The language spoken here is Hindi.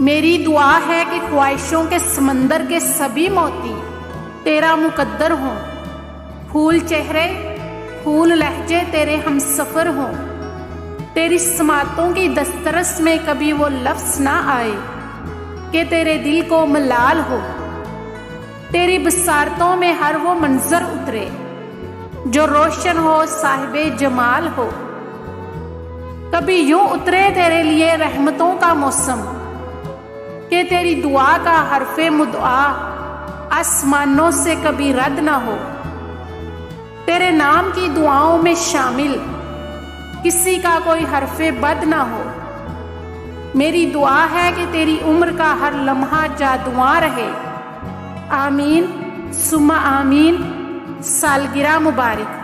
मेरी दुआ है कि ख्वाहिशों के समंदर के सभी मोती तेरा मुकद्दर हों, फूल चेहरे फूल लहजे तेरे हम सफ़र हों। तेरी समातों की दस्तरस में कभी वो लफ्ज़ ना आए कि तेरे दिल को मलाल हो। तेरी बसारतों में हर वो मंजर उतरे जो रोशन हो, साहिबे जमाल हो। कभी यूं उतरे तेरे लिए रहमतों का मौसम कि तेरी दुआ का हरफे मुद्आ आसमानों से कभी रद्द ना हो। तेरे नाम की दुआओं में शामिल किसी का कोई हरफे बद ना हो। मेरी दुआ है कि तेरी उम्र का हर लम्हा जादुआ रहे। आमीन सुम्मा आमीन। सालगिरह मुबारक।